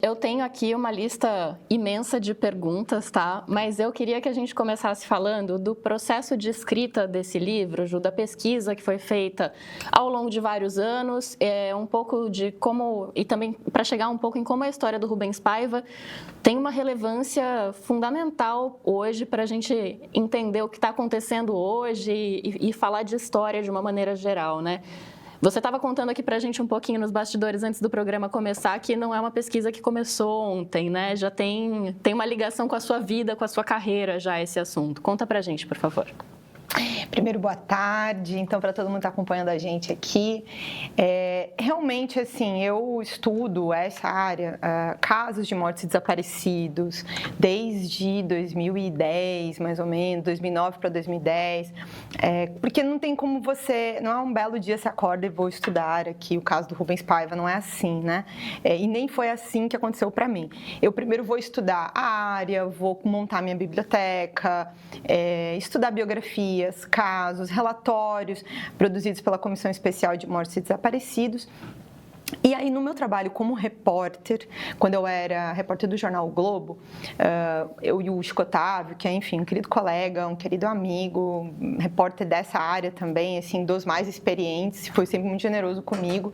eu tenho aqui uma lista imensa de perguntas, tá? Mas eu queria que a gente começasse falando do processo de escrita desse livro, Ju, da pesquisa que foi feita ao longo de vários anos, um pouco de como, e também para chegar um pouco em como a história do Rubens Paiva tem uma relevância fundamental hoje para a gente entender o que está acontecendo hoje e falar de história de uma maneira geral, né? Você estava contando aqui para a gente um pouquinho nos bastidores antes do programa começar que não é uma pesquisa que começou ontem, né? Já tem uma ligação com a sua vida, com a sua carreira já esse assunto. Conta para a gente, por favor. Primeiro, boa tarde, então, para todo mundo que está acompanhando a gente aqui. Realmente, assim, eu estudo essa área, casos de mortes e desaparecidos, desde 2010, mais ou menos, 2009 para 2010, porque não tem como não é um belo dia você acorda e vou estudar aqui o caso do Rubens Paiva, não é assim, né? E nem foi assim que aconteceu para mim. Eu primeiro vou estudar a área, vou montar minha biblioteca, estudar biografias, casos, relatórios produzidos pela Comissão Especial de Mortes e Desaparecidos. E aí, no meu trabalho como repórter, quando eu era repórter do jornal O Globo, eu e o Chico Otávio, que é, enfim, um querido colega, um querido amigo, repórter dessa área também, assim, dos mais experientes, foi sempre muito generoso comigo,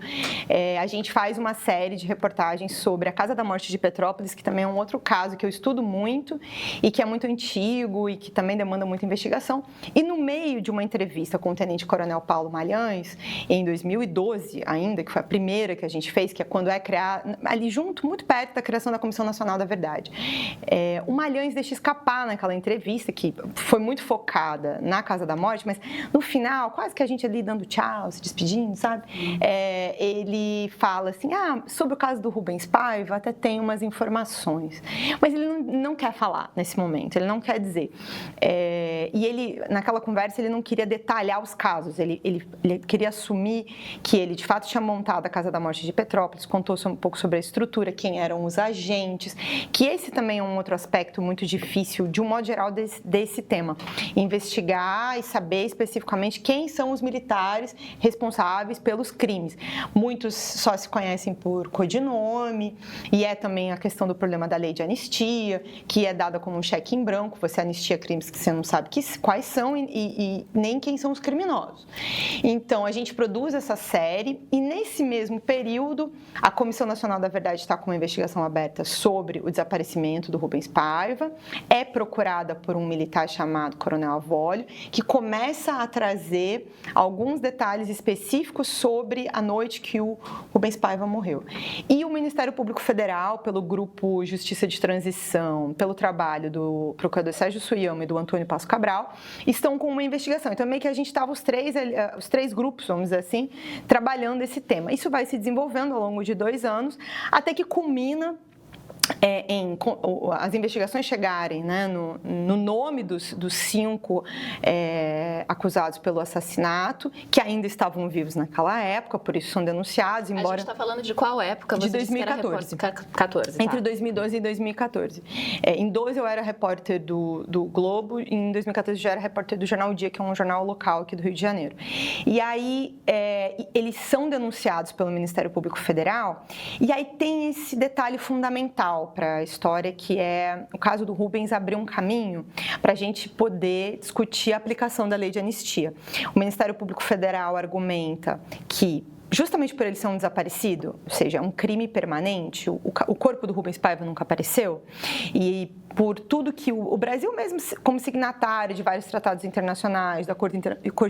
a gente faz uma série de reportagens sobre a Casa da Morte de Petrópolis, que também é um outro caso que eu estudo muito e que é muito antigo e que também demanda muita investigação. E no meio de uma entrevista com o tenente-coronel Paulo Malhães, em 2012 ainda, que foi a primeira que a gente fez, que é quando criado, ali junto, muito perto da criação da Comissão Nacional da Verdade. O Malhães deixa escapar naquela entrevista, que foi muito focada na Casa da Morte, mas no final, quase que a gente ali dando tchau, se despedindo, sabe? Ele fala assim, sobre o caso do Rubens Paiva, até tem umas informações, mas ele não quer falar nesse momento, ele não quer dizer. E ele, naquela conversa, ele não queria detalhar os casos, ele queria assumir que ele, de fato, tinha montado a Casa da Morte de Petrópolis, contou um pouco sobre a estrutura, quem eram os agentes, que esse também é um outro aspecto muito difícil, de um modo geral, desse tema. Investigar e saber especificamente quem são os militares responsáveis pelos crimes. Muitos só se conhecem por codinome, e é também a questão do problema da lei de anistia, que é dada como um cheque em branco, você anistia crimes que você não sabe quais são e nem quem são os criminosos. Então, a gente produz essa série e nesse mesmo período, a Comissão Nacional da Verdade está com uma investigação aberta sobre o desaparecimento do Rubens Paiva, é procurada por um militar chamado Coronel Avólio, que começa a trazer alguns detalhes específicos sobre a noite que o Rubens Paiva morreu. E o Ministério Público Federal, pelo Grupo Justiça de Transição, pelo trabalho do procurador Sérgio Suyama e do Antônio Passo Cabral, estão com uma investigação. Então, meio que a gente estava os três grupos, vamos dizer assim, trabalhando esse tema. Isso vai se desenvolvendo ao longo de 2 anos, até que culmina as investigações chegarem, né, no nome dos 5 acusados pelo assassinato, que ainda estavam vivos naquela época, por isso são denunciados, embora... A gente está falando de qual época? De 2014. 14, Entre 2012 e 2014. Em 2012 eu era repórter do Globo, e em 2014 eu já era repórter do Jornal O Dia, que é um jornal local aqui do Rio de Janeiro. E aí eles são denunciados pelo Ministério Público Federal, e aí tem esse detalhe fundamental para a história, que é o caso do Rubens abrir um caminho para a gente poder discutir a aplicação da lei de anistia. O Ministério Público Federal argumenta que, justamente por ele ser um desaparecido, ou seja, um crime permanente, o corpo do Rubens Paiva nunca apareceu, e por tudo que o Brasil mesmo, como signatário de vários tratados internacionais, da Corte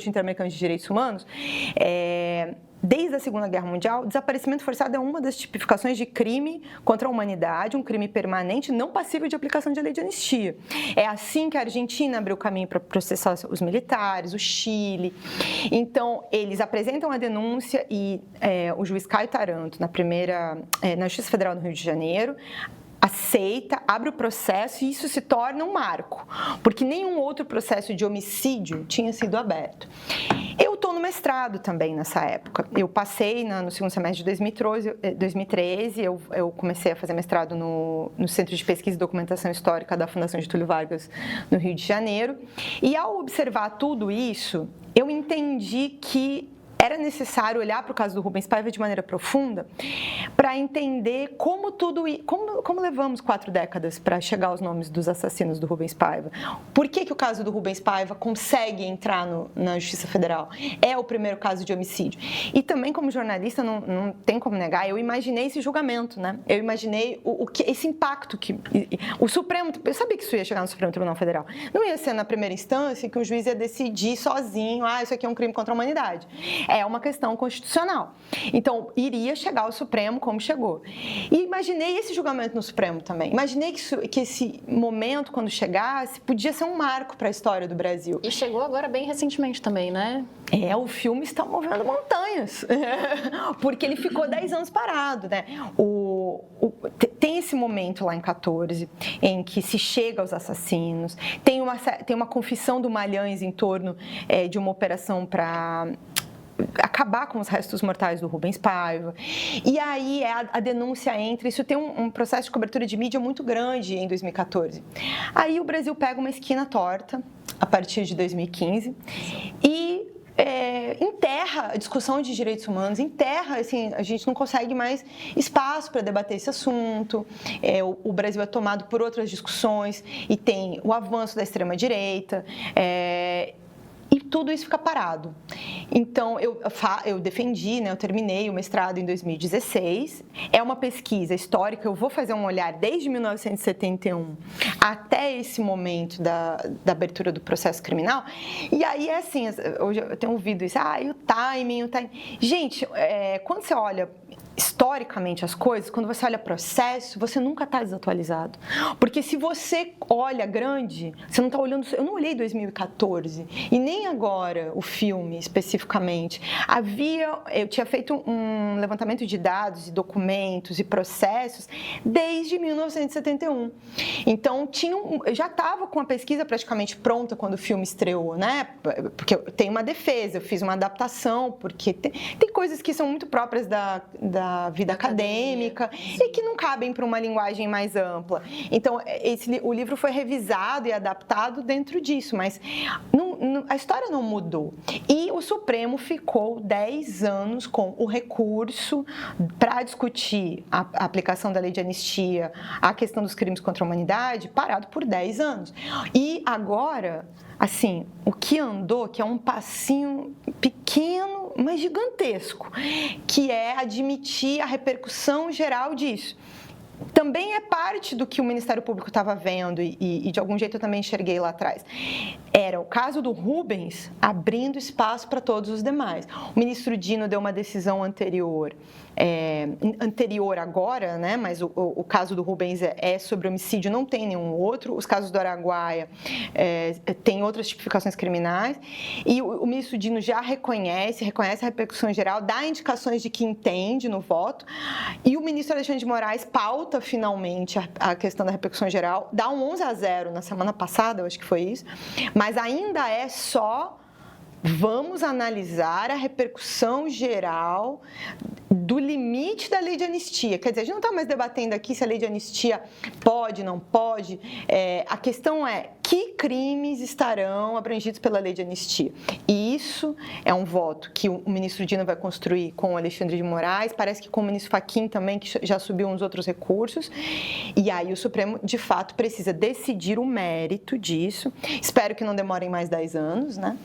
Interamericana de Direitos Humanos, desde a Segunda Guerra Mundial, desaparecimento forçado é uma das tipificações de crime contra a humanidade, um crime permanente não passível de aplicação de lei de anistia. É assim que a Argentina abriu caminho para processar os militares, o Chile. Então, eles apresentam a denúncia e o juiz Caio Taranto, na Justiça Federal do Rio de Janeiro, aceita, abre o processo e isso se torna um marco, porque nenhum outro processo de homicídio tinha sido aberto. Eu estou no mestrado também nessa época. Eu passei no segundo semestre de 2013, eu comecei a fazer mestrado no Centro de Pesquisa e Documentação Histórica da Fundação Getúlio Vargas, no Rio de Janeiro. E ao observar tudo isso, eu entendi que era necessário olhar para o caso do Rubens Paiva de maneira profunda para entender como levamos 4 décadas para chegar aos nomes dos assassinos do Rubens Paiva. Por que o caso do Rubens Paiva consegue entrar na Justiça Federal? É o primeiro caso de homicídio. E também, como jornalista, não tem como negar, eu imaginei esse julgamento, né? Eu imaginei esse impacto que o Supremo... Eu sabia que isso ia chegar no Supremo Tribunal Federal. Não ia ser na primeira instância que o juiz ia decidir sozinho, isso aqui é um crime contra a humanidade. É uma questão constitucional. Então, iria chegar ao Supremo como chegou. E imaginei esse julgamento no Supremo também. Imaginei que esse momento, quando chegasse, podia ser um marco para a história do Brasil. E chegou agora bem recentemente também, né? O filme está movendo montanhas, porque ele ficou 10 anos parado, né? Tem esse momento lá em 14, em que se chega aos assassinos, tem uma confissão do Malhães em torno de uma operação para acabar com os restos mortais do Rubens Paiva. E aí a denúncia entra, isso tem um processo de cobertura de mídia muito grande em 2014. Aí o Brasil pega uma esquina torta, a partir de 2015, e enterra a discussão de direitos humanos, enterra, assim, a gente não consegue mais espaço para debater esse assunto, o Brasil é tomado por outras discussões e tem o avanço da extrema-direita, e tudo isso fica parado. Então, eu defendi, né, eu terminei o mestrado em 2016. É uma pesquisa histórica, eu vou fazer um olhar desde 1971 até esse momento da abertura do processo criminal. E aí é assim, hoje eu tenho ouvido isso, e o timing. Gente, quando você olha historicamente as coisas, quando você olha processo, você nunca está desatualizado. Porque se você olha grande, você não está olhando... Eu não olhei 2014 e nem agora o filme especificamente. Eu tinha feito um levantamento de dados e documentos e processos desde 1971. Então, eu já estava com a pesquisa praticamente pronta quando o filme estreou, né? Porque tem uma defesa, eu fiz uma adaptação, porque tem coisas que são muito próprias da vida acadêmica e que não cabem para uma linguagem mais ampla. Então, o livro foi revisado e adaptado dentro disso, mas a história não mudou. E o Supremo ficou 10 anos com o recurso para discutir a aplicação da lei de anistia, a questão dos crimes contra a humanidade, parado por 10 anos. E agora... Assim, o que andou, que é um passinho pequeno, mas gigantesco, que é admitir a repercussão geral disso. Também é parte do que o Ministério Público estava vendo e de algum jeito eu também enxerguei lá atrás. Era o caso do Rubens abrindo espaço para todos os demais. O ministro Dino deu uma decisão anterior agora, né? Mas o caso do Rubens é sobre homicídio, não tem nenhum outro. Os casos do Araguaia têm outras tipificações criminais. E o ministro Dino já reconhece a repercussão geral, dá indicações de que entende no voto. E o ministro Alexandre de Moraes pauta finalmente a questão da repercussão geral, dá um 11-0 na semana passada, eu acho que foi isso, mas ainda é só vamos analisar a repercussão geral do limite da lei de anistia. Quer dizer, a gente não está mais debatendo aqui se a lei de anistia pode, não pode. A questão é que crimes estarão abrangidos pela lei de anistia. E isso é um voto que o ministro Dino vai construir com o Alexandre de Moraes, parece que com o ministro Fachin também, que já subiu uns outros recursos. E aí o Supremo, de fato, precisa decidir o mérito disso. Espero que não demorem mais 10 anos, né?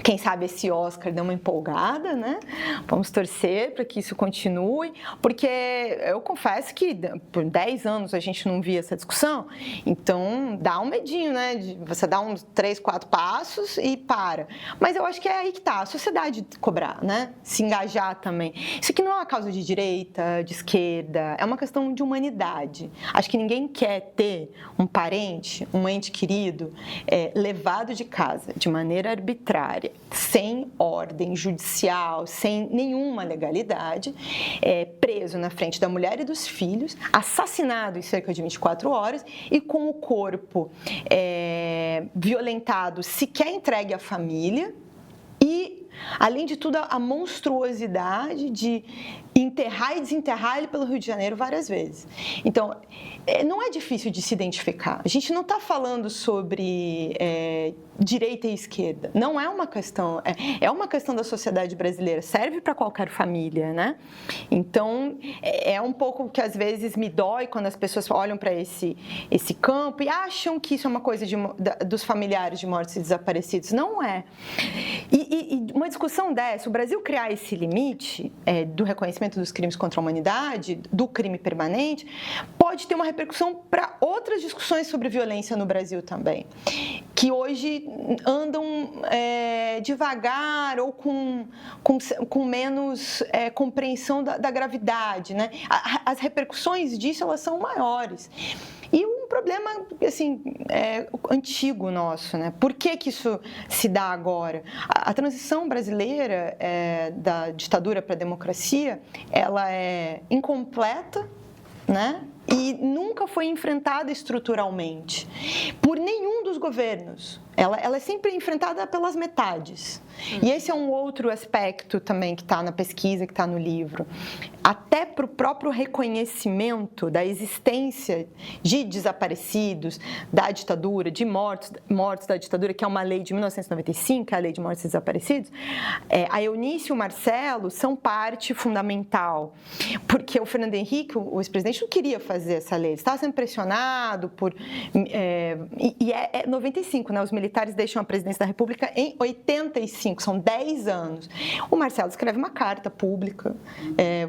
Quem sabe esse Oscar dê uma empolgada, né? Vamos torcer para que isso continue, porque eu confesso que por 10 anos a gente não via essa discussão, então dá um medinho, né? Você dá uns 3, 4 passos e para. Mas eu acho que é aí que está, a sociedade cobrar, né? Se engajar também. Isso aqui não é uma causa de direita, de esquerda, é uma questão de humanidade. Acho que ninguém quer ter um parente, um ente querido, levado de casa de maneira arbitrária, sem ordem judicial, sem nenhuma legalidade, preso na frente da mulher e dos filhos, assassinado em cerca de 24 horas e com o corpo violentado, sequer entregue à família e, além de tudo, a monstruosidade de enterrar e desenterrar ele pelo Rio de Janeiro várias vezes. Então, não é difícil de se identificar. A gente não está falando sobre direita e esquerda. Não é uma questão, é uma questão da sociedade brasileira. Serve para qualquer família, né? Então, é um pouco que às vezes me dói quando as pessoas olham para esse campo e acham que isso é uma coisa dos familiares de mortos e desaparecidos. Não é. E uma discussão dessa, o Brasil criar esse limite do reconhecimento dos crimes contra a humanidade, do crime permanente, pode ter uma repercussão para outras discussões sobre violência no Brasil também, que hoje andam devagar ou com menos compreensão da gravidade, né? As repercussões disso, elas são maiores. E um problema, assim, antigo nosso, né? Por que isso se dá agora? A transição brasileira da ditadura para a democracia, ela é incompleta, né? E nunca foi enfrentada estruturalmente por nenhum dos governos. Ela é sempre enfrentada pelas metades. E esse é um outro aspecto também que está na pesquisa, que está no livro. Até para o próprio reconhecimento da existência de desaparecidos, da ditadura, de mortos da ditadura, que é uma lei de 1995, que é a Lei de Mortos e Desaparecidos, a Eunice e o Marcelo são parte fundamental. Porque o Fernando Henrique, o ex-presidente, não queria fazer essa lei. Ele estava sendo pressionado por... E é 95, né? Os militares deixam a presidência da República em 85, são 10 anos. O Marcelo escreve uma carta pública,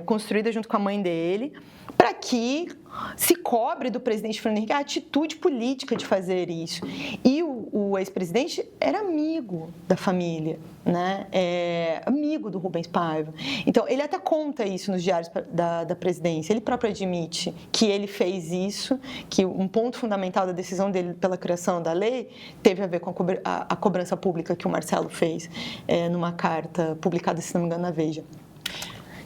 construída junto com a mãe dele, para que se cobre do presidente Fernando Henrique a atitude política de fazer isso. E o ex-presidente era amigo da família, né? Amigo do Rubens Paiva. Então, ele até conta isso nos diários da presidência. Ele próprio admite que ele fez isso, que um ponto fundamental da decisão dele pela criação da lei teve a ver com a cobrança pública que o Marcelo fez numa carta publicada, se não me engano, na Veja.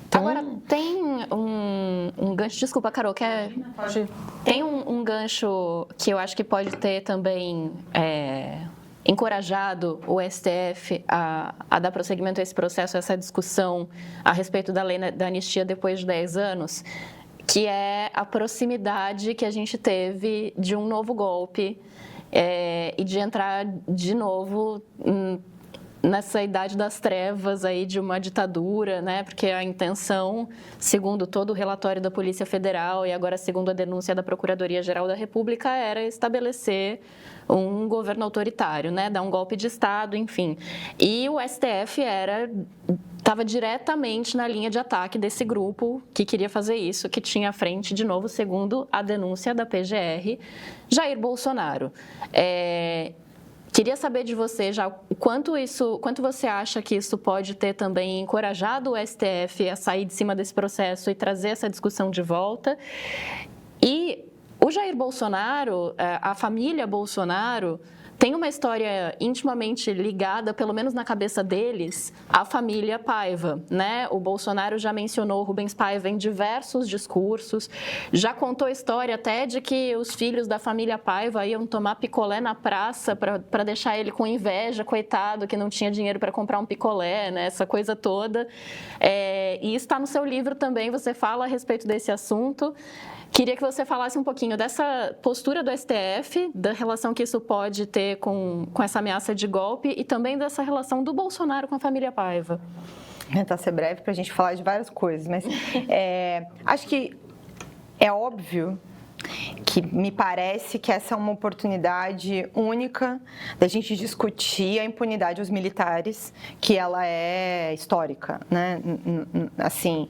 Então, agora, tem um gancho... Desculpa, Carol, tem um gancho que eu acho que pode ter também encorajado o STF a dar prosseguimento a esse processo, a essa discussão a respeito da lei da anistia depois de 10 anos, que é a proximidade que a gente teve de um novo golpe e de entrar de novo nessa idade das trevas aí de uma ditadura, né? Porque a intenção, segundo todo o relatório da Polícia Federal e agora segundo a denúncia da Procuradoria-Geral da República, era estabelecer um governo autoritário, né? Dar um golpe de Estado, enfim. E o STF estava diretamente na linha de ataque desse grupo que queria fazer isso, que tinha à frente, de novo, segundo a denúncia da PGR, Jair Bolsonaro. Queria saber de você já quanto você acha que isso pode ter também encorajado o STF a sair de cima desse processo e trazer essa discussão de volta. E o Jair Bolsonaro, a família Bolsonaro, tem uma história intimamente ligada, pelo menos na cabeça deles, à família Paiva, né? O Bolsonaro já mencionou Rubens Paiva em diversos discursos, já contou a história até de que os filhos da família Paiva iam tomar picolé na praça para deixar ele com inveja, coitado, que não tinha dinheiro para comprar um picolé, né? Essa coisa toda. E está no seu livro também, você fala a respeito desse assunto. Queria que você falasse um pouquinho dessa postura do STF, da relação que isso pode ter com essa ameaça de golpe e também dessa relação do Bolsonaro com a família Paiva. Tentar ser breve para a gente falar de várias coisas, mas acho que é óbvio que me parece que essa é uma oportunidade única da gente discutir a impunidade dos militares, que ela é histórica, né? Assim,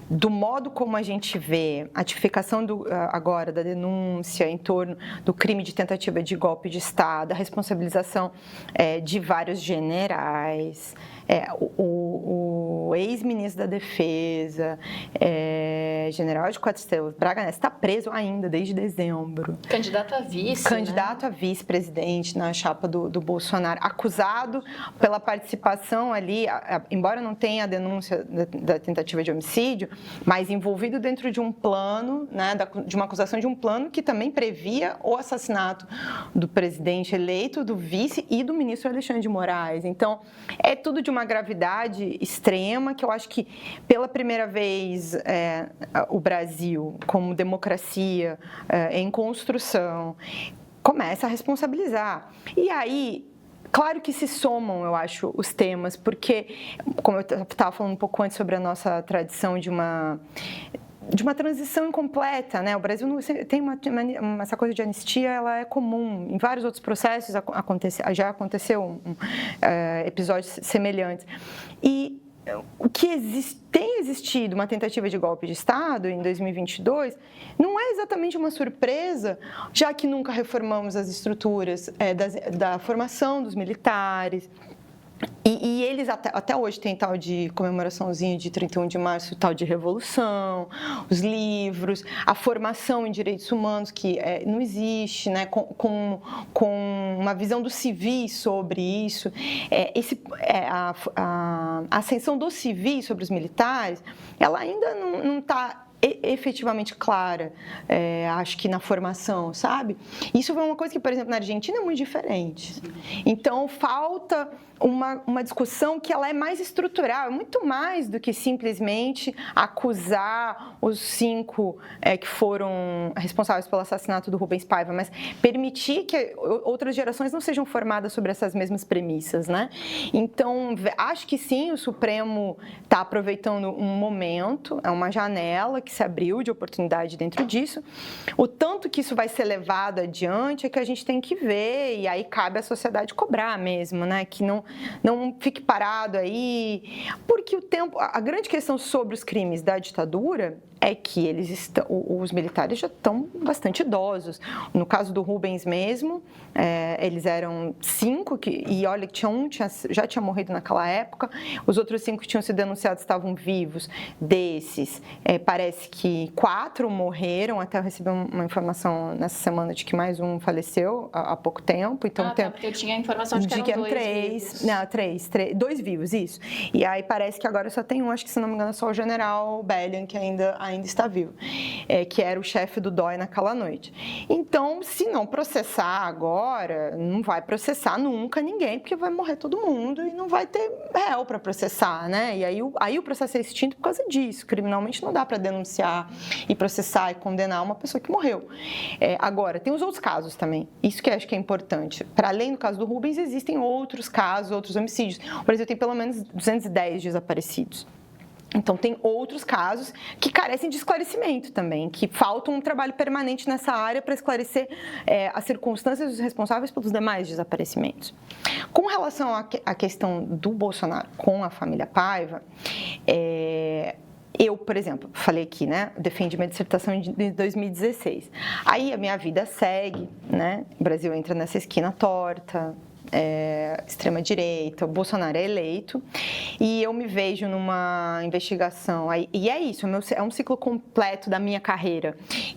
do modo como a gente vê a tipificação agora da denúncia em torno do crime de tentativa de golpe de Estado, a responsabilização de vários generais, o ex-ministro da Defesa, general de Quatro Estrelas, Braga Neto, está preso ainda desde dezembro. Candidato a vice, Candidato a vice-presidente na chapa do Bolsonaro, acusado pela participação ali, embora não tenha a denúncia da tentativa de homicídio, mas envolvido dentro de um plano, né, de uma acusação de um plano que também previa o assassinato do presidente eleito, do vice e do ministro Alexandre de Moraes. Então, é tudo de uma gravidade extrema que eu acho que, pela primeira vez, o Brasil, como democracia em construção, começa a responsabilizar. E aí, claro que se somam, eu acho, os temas, porque, como eu estava falando um pouco antes sobre a nossa tradição de uma transição incompleta, né? O Brasil tem essa coisa de anistia, ela é comum. Em vários outros processos já aconteceu episódios semelhantes. E o que tem existido uma tentativa de golpe de Estado em 2022 não é exatamente uma surpresa, já que nunca reformamos as estruturas da formação dos militares. E eles até hoje têm tal de comemoraçãozinha de 31 de março, tal de revolução, os livros, a formação em direitos humanos que não existe, né, com uma visão dos civis sobre isso. A ascensão dos civis sobre os militares, ela ainda não está efetivamente clara, acho que na formação, sabe? Isso foi uma coisa que, por exemplo, na Argentina é muito diferente. Então, falta uma discussão que ela é mais estrutural, é muito mais do que simplesmente acusar os 5 que foram responsáveis pelo assassinato do Rubens Paiva, mas permitir que outras gerações não sejam formadas sobre essas mesmas premissas, né? Então, acho que sim, o Supremo está aproveitando um momento, é uma janela que se abriu de oportunidade dentro disso. O tanto que isso vai ser levado adiante é que a gente tem que ver, e aí cabe à sociedade cobrar mesmo, né? Que não fique parado aí, porque a grande questão sobre os crimes da ditadura é que os militares já estão bastante idosos. No caso do Rubens mesmo, eles eram 5, e olha que tinha um já tinha morrido naquela época, os outros 5 que tinham sido denunciados estavam vivos. Desses, parece que 4 morreram, até eu recebi uma informação nessa semana de que mais um faleceu há pouco tempo. Então, porque eu tinha a informação de que eram 2 vivos. Não, 2 vivos, isso. E aí parece que agora só tem um, acho que se não me engano é só o general Bellion, que ainda está vivo, que era o chefe do DOI naquela noite. Então, se não processar agora, não vai processar nunca ninguém, porque vai morrer todo mundo e não vai ter réu para processar, né? E aí o processo é extinto por causa disso. Criminalmente não dá para denunciar e processar e condenar uma pessoa que morreu. Agora, tem os outros casos também. Isso que eu acho que é importante. Para além do caso do Rubens, existem outros casos, outros homicídios. O Brasil tem pelo menos 210 desaparecidos. Então, tem outros casos que carecem de esclarecimento também, que falta um trabalho permanente nessa área para esclarecer as circunstâncias dos responsáveis pelos demais desaparecimentos. Com relação à questão do Bolsonaro com a família Paiva, eu, por exemplo, falei aqui, né, defendi minha dissertação em 2016. Aí a minha vida segue, né, o Brasil entra nessa esquina torta, extrema-direita, o Bolsonaro é eleito, e eu me vejo numa investigação, e é isso, é um ciclo completo da minha carreira.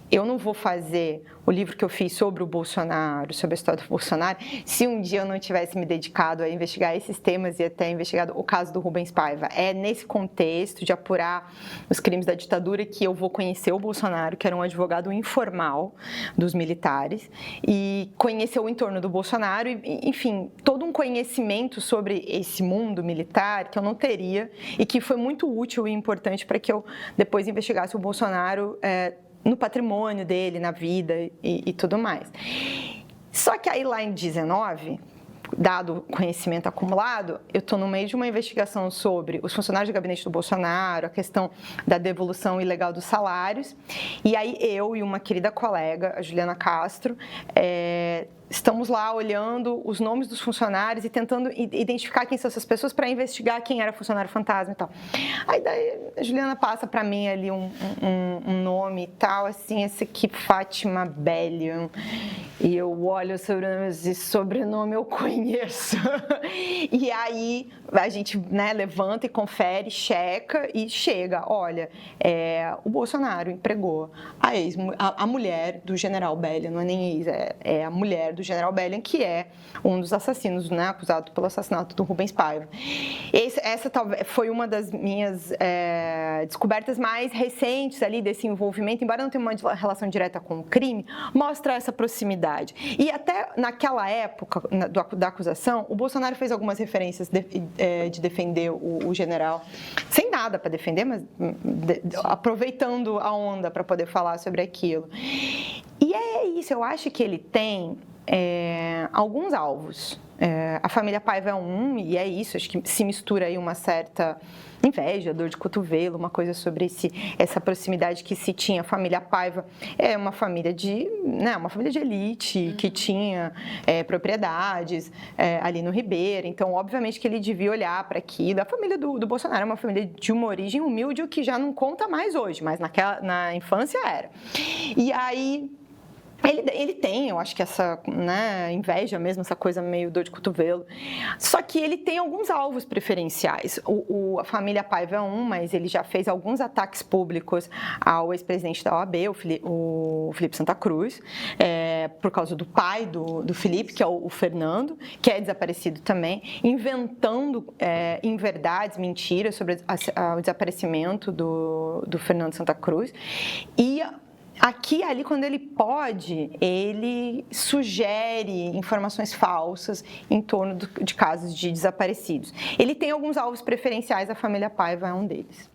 Eu não vou fazer o livro que eu fiz sobre o Bolsonaro, sobre a história do Bolsonaro, se um dia eu não tivesse me dedicado a investigar esses temas e até investigado o caso do Rubens Paiva. É nesse contexto de apurar os crimes da ditadura que eu vou conhecer o Bolsonaro, que era um advogado informal dos militares, e conhecer o entorno do Bolsonaro, e, enfim, todo um conhecimento sobre esse mundo militar que eu não teria e que foi muito útil e importante para que eu depois investigasse o Bolsonaro no patrimônio dele, na vida e tudo mais. Só que aí lá em 19, dado o conhecimento acumulado, eu estou no meio de uma investigação sobre os funcionários do gabinete do Bolsonaro, a questão da devolução ilegal dos salários, e aí eu e uma querida colega, a Juliana Castro, estamos lá olhando os nomes dos funcionários e tentando identificar quem são essas pessoas para investigar quem era funcionário fantasma e tal. Aí daí a Juliana passa para mim ali um nome e tal, assim, esse aqui, Fátima Bellion. E eu olho o sobrenome, esse sobrenome eu conheço. E aí a gente, né, levanta e confere, checa e chega. Olha, o Bolsonaro empregou a mulher do general Bellian, não é nem ex, é a mulher do general Bellian, que é um dos assassinos, né, acusado pelo assassinato do Rubens Paiva. Essa talvez foi uma das minhas descobertas mais recentes ali desse envolvimento, embora não tenha uma relação direta com o crime, mostra essa proximidade. E até naquela época da acusação, o Bolsonaro fez algumas referências de defender o general, sem nada para defender, mas aproveitando a onda para poder falar sobre aquilo. E é isso, eu acho que ele tem alguns alvos. A família Paiva é um, e é isso, acho que se mistura aí uma certa inveja, dor de cotovelo, uma coisa sobre essa proximidade que se tinha. A família Paiva é uma família de elite, que tinha propriedades ali no Ribeira, então obviamente que ele devia olhar para aquilo. A família do Bolsonaro é uma família de uma origem humilde, o que já não conta mais hoje, mas na infância era. E aí ele tem, eu acho que essa, né, inveja mesmo, essa coisa meio dor de cotovelo. Só que ele tem alguns alvos preferenciais. A família Paiva é um, mas ele já fez alguns ataques públicos ao ex-presidente da OAB, o Felipe Santa Cruz, por causa do pai do Felipe, que é o Fernando, que é desaparecido também, inventando inverdades, mentiras sobre o desaparecimento do Fernando Santa Cruz. E aqui, ali, quando ele pode, ele sugere informações falsas em torno de casos de desaparecidos. Ele tem alguns alvos preferenciais, a família Paiva é um deles.